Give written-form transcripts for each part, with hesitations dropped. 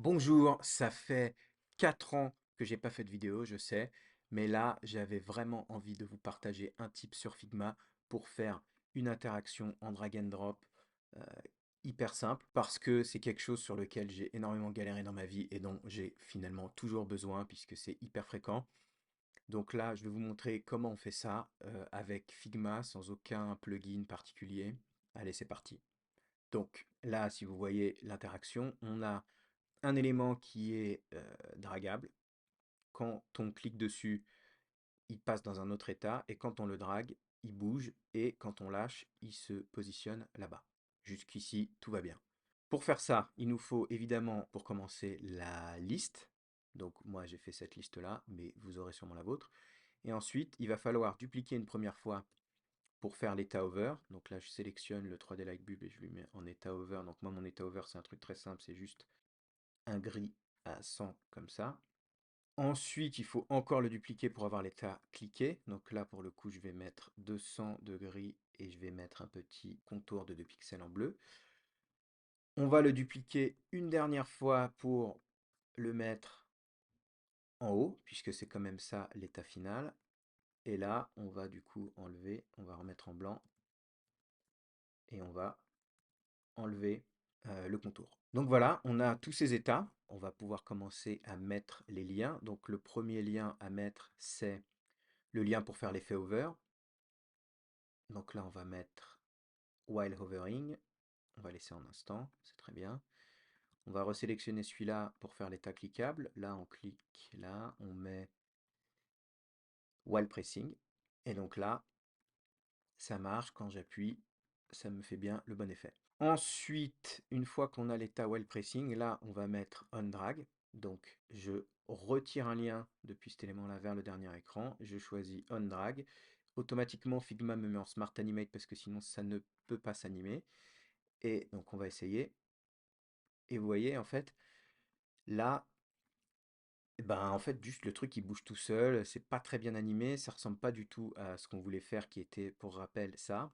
Bonjour, ça fait 4 ans que j'ai pas fait de vidéo, je sais, mais là, j'avais vraiment envie de vous partager un tip sur Figma pour faire une interaction en drag and drop euh, hyper simple parce que c'est quelque chose sur lequel j'ai énormément galéré dans ma vie et dont j'ai finalement toujours besoin puisque c'est hyper fréquent. Donc là, je vais vous montrer comment on fait ça avec Figma sans aucun plugin particulier. Allez, c'est parti. Donc là, si vous voyez l'interaction, on a un élément qui est dragable. Quand on clique dessus, il passe dans un autre état, et quand on le drague, il bouge, et quand on lâche, il se positionne là-bas. Jusqu'ici, tout va bien. Pour faire ça, il nous faut évidemment, pour commencer, la liste. Donc moi, j'ai fait cette liste-là, mais vous aurez sûrement la vôtre. Et ensuite, il va falloir dupliquer une première fois pour faire l'état over. Donc là, je sélectionne le 3D Light Bulb et je lui mets en état over. Donc moi, mon état over, c'est un truc très simple, c'est juste un gris à 100 comme ça. Ensuite, il faut encore le dupliquer pour avoir l'état cliqué. Donc là, pour le coup, je vais mettre 200 de gris et je vais mettre un petit contour de 2 pixels en bleu. On va le dupliquer une dernière fois pour le mettre en haut, puisque c'est quand même ça l'état final. Et là, on va du coup enlever, on va remettre en blanc et on va enlever le contour. Donc voilà, on a tous ces états. On va pouvoir commencer à mettre les liens. Donc le premier lien à mettre, c'est le lien pour faire l'effet hover. Donc là, on va mettre while hovering. On va laisser en instant, c'est très bien. On va resélectionner celui-là pour faire l'état cliquable. Là, on clique, là, on met while pressing. Et donc là, ça marche. Quand j'appuie, ça me fait bien le bon effet. Ensuite, une fois qu'on a l'état while pressing, là, on va mettre on drag. Donc, je retire un lien depuis cet élément-là vers le dernier écran. Je choisis on drag. Automatiquement, Figma me met en Smart Animate parce que sinon, ça ne peut pas s'animer. Et donc, on va essayer. Et vous voyez, en fait, là, en fait, juste le truc, il bouge tout seul. C'est pas très bien animé. Ça ressemble pas du tout à ce qu'on voulait faire, qui était, pour rappel, ça.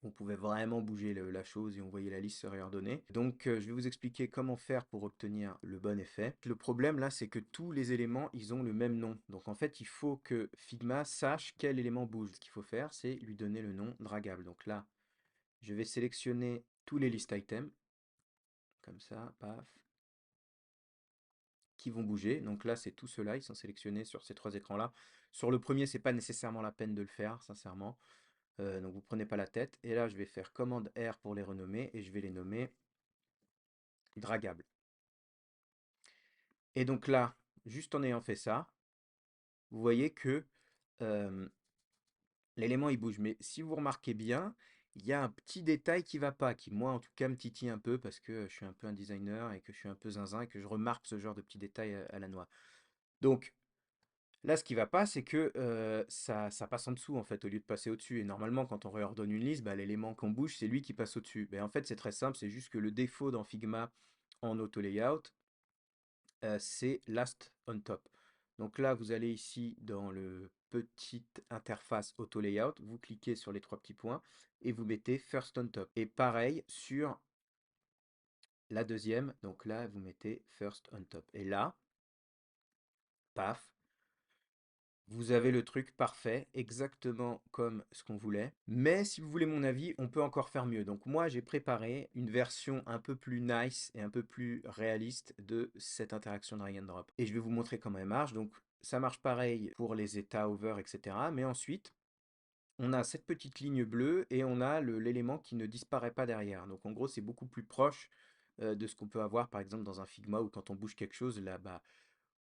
On pouvait vraiment bouger la chose et on voyait la liste se réordonner. Donc je vais vous expliquer comment faire pour obtenir le bon effet. Le problème là, c'est que tous les éléments, ils ont le même nom. Donc en fait, il faut que Figma sache quel élément bouge. Ce qu'il faut faire, c'est lui donner le nom dragable. Donc là, je vais sélectionner tous les list items, comme ça, paf, qui vont bouger. Donc là, c'est tous ceux-là, ils sont sélectionnés sur ces 3 écrans-là. Sur le premier, c'est pas nécessairement la peine de le faire, sincèrement. Donc vous prenez pas la tête. Et là, je vais faire commande R pour les renommer et je vais les nommer dragable. Et donc là, juste en ayant fait ça, vous voyez que euh, l'élément il bouge. Mais si vous remarquez bien, il y a un petit détail qui va pas, qui moi en tout cas me titille un peu parce que je suis un peu un designer et que je suis un peu zinzin et que je remarque ce genre de petits détails à la noix. Donc là, ce qui va pas, c'est que ça passe en dessous en fait au lieu de passer au-dessus. Et normalement, quand on réordonne une liste, l'élément qu'on bouge, c'est lui qui passe au-dessus. Mais en fait, c'est très simple, c'est juste que le défaut dans Figma en auto layout, c'est Last on Top. Donc là, vous allez ici dans le petite interface Auto Layout, vous cliquez sur les 3 petits points et vous mettez First on Top. Et pareil sur la deuxième, donc là, vous mettez First on Top. Et là, paf, vous avez le truc parfait, exactement comme ce qu'on voulait. Mais si vous voulez mon avis, on peut encore faire mieux. Donc moi, j'ai préparé une version un peu plus nice et un peu plus réaliste de cette interaction drag and drop. Et je vais vous montrer comment elle marche. Donc ça marche pareil pour les états over, etc. Mais ensuite, on a cette petite ligne bleue et on a l'élément qui ne disparaît pas derrière. Donc en gros, c'est beaucoup plus proche de ce qu'on peut avoir par exemple dans un Figma où quand on bouge quelque chose, là,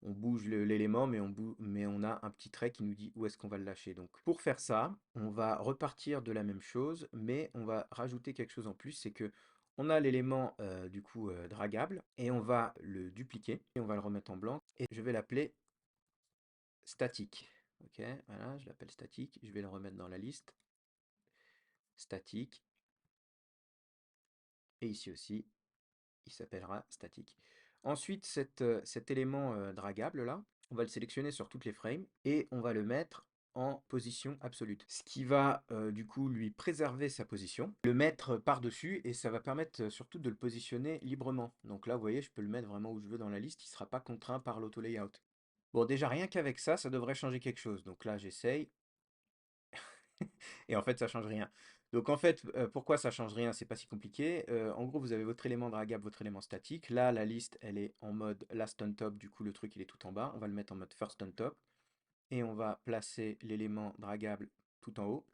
on bouge l'élément, mais on a un petit trait qui nous dit où est-ce qu'on va le lâcher. Donc pour faire ça, on va repartir de la même chose, mais on va rajouter quelque chose en plus, c'est que on a l'élément du coup dragable, et on va le dupliquer, et on va le remettre en blanc, et je vais l'appeler statique. Ok, voilà, je l'appelle statique, je vais le remettre dans la liste, statique, et ici aussi, il s'appellera statique. Ensuite, cet élément dragable là, on va le sélectionner sur toutes les frames et on va le mettre en position absolue. Ce qui va du coup lui préserver sa position, le mettre par-dessus et ça va permettre surtout de le positionner librement. Donc là, vous voyez, je peux le mettre vraiment où je veux dans la liste, il ne sera pas contraint par l'auto-layout. Bon, déjà rien qu'avec ça, ça devrait changer quelque chose. Donc là, j'essaye. Et en fait, ça change rien. Donc en fait, pourquoi ça change rien? C'est pas si compliqué. En gros, vous avez votre élément dragable, votre élément statique. Là, la liste, elle est en mode last on top. Du coup, le truc, il est tout en bas. On va le mettre en mode first on top. Et on va placer l'élément dragable tout en haut.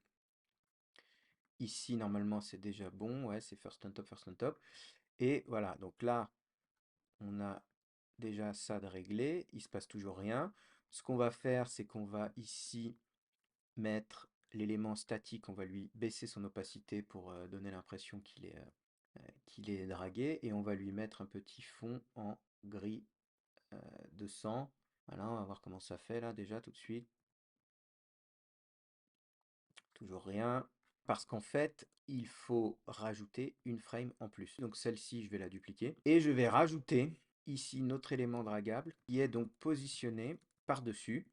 Ici, normalement, c'est déjà bon. Ouais, c'est first on top, first on top. Et voilà. Donc là, on a déjà ça de réglé. Il se passe toujours rien. Ce qu'on va faire, c'est qu'on va ici mettre l'élément statique, on va lui baisser son opacité pour donner l'impression qu'il est dragué, et on va lui mettre un petit fond en gris de sang. Voilà, on va voir comment ça fait là déjà tout de suite. Toujours rien. Parce qu'en fait, il faut rajouter une frame en plus. Donc celle-ci, je vais la dupliquer. Et je vais rajouter ici notre élément dragable qui est donc positionné par-dessus.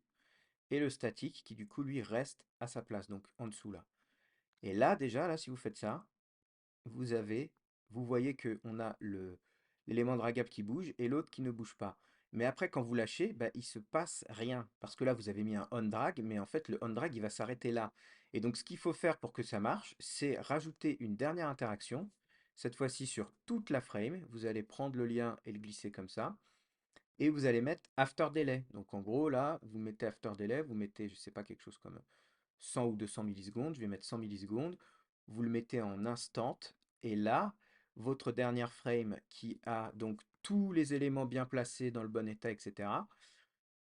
Et le statique qui du coup lui reste à sa place, donc en dessous là. Et là, déjà, là, si vous faites ça, vous avez, vous voyez qu'on a l'élément dragable qui bouge et l'autre qui ne bouge pas. Mais après, quand vous lâchez, bah, il ne se passe rien. Parce que là, vous avez mis un on drag, mais en fait, le on drag, il va s'arrêter là. Et donc, ce qu'il faut faire pour que ça marche, c'est rajouter une dernière interaction. Cette fois-ci sur toute la frame. Vous allez prendre le lien et le glisser comme ça. Et vous allez mettre after delay. Donc, en gros, là, vous mettez after delay, vous mettez, je ne sais pas, quelque chose comme 100 ou 200 millisecondes, je vais mettre 100 millisecondes, vous le mettez en instant, et là, votre dernière frame qui a donc tous les éléments bien placés dans le bon état, etc.,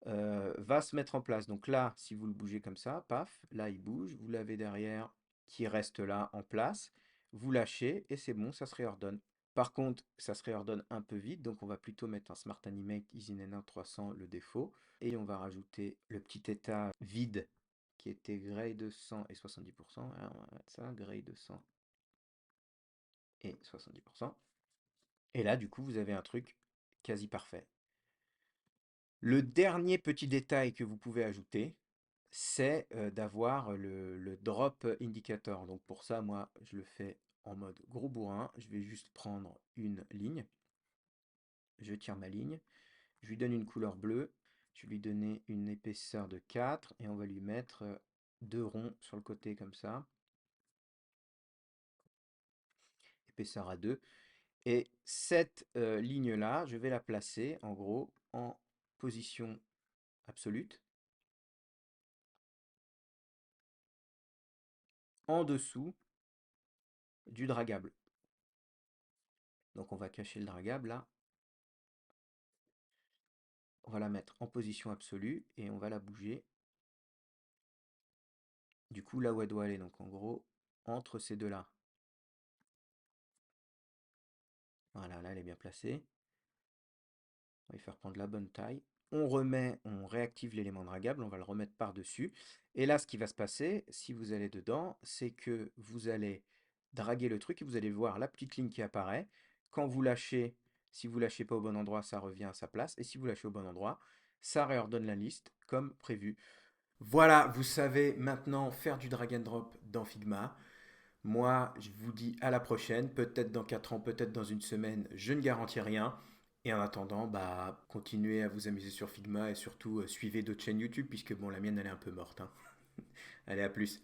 va se mettre en place. Donc là, si vous le bougez comme ça, paf, là il bouge, vous l'avez derrière qui reste là en place, vous lâchez et c'est bon, ça se réordonne. Par contre, ça se réordonne un peu vite, donc on va plutôt mettre un Smart Animate EasyNena 300, le défaut, et on va rajouter le petit état vide qui était Gray 200 et 70%. Alors on va mettre ça, Gray 200 et 70%. Et là, du coup, vous avez un truc quasi parfait. Le dernier petit détail que vous pouvez ajouter, c'est d'avoir le drop indicator. Donc pour ça, moi, je le fais en mode gros bourrin. Je vais juste prendre une ligne. Je tire ma ligne. Je lui donne une couleur bleue. Je vais lui donner une épaisseur de 4 et on va lui mettre deux ronds sur le côté comme ça. Épaisseur à 2. Et cette ligne-là, je vais la placer en gros en position absolue, en dessous du dragable. Donc on va cacher le dragable là. On va la mettre en position absolue et on va la bouger. Du coup là où elle doit aller, donc en gros entre ces deux-là. Voilà, là elle est bien placée. On va lui faire prendre la bonne taille. On réactive l'élément dragable, on va le remettre par-dessus. Et là, ce qui va se passer, si vous allez dedans, c'est que vous allez draguer le truc et vous allez voir la petite ligne qui apparaît. Quand vous lâchez, si vous lâchez pas au bon endroit, ça revient à sa place. Et si vous lâchez au bon endroit, ça réordonne la liste comme prévu. Voilà, vous savez maintenant faire du drag and drop dans Figma. Moi, je vous dis à la prochaine, peut-être dans 4 ans, peut-être dans une semaine, je ne garantis rien. Et en attendant, bah, continuez à vous amuser sur Figma et surtout suivez d'autres chaînes YouTube, puisque bon, la mienne, elle est un peu morte, hein. Allez, à plus.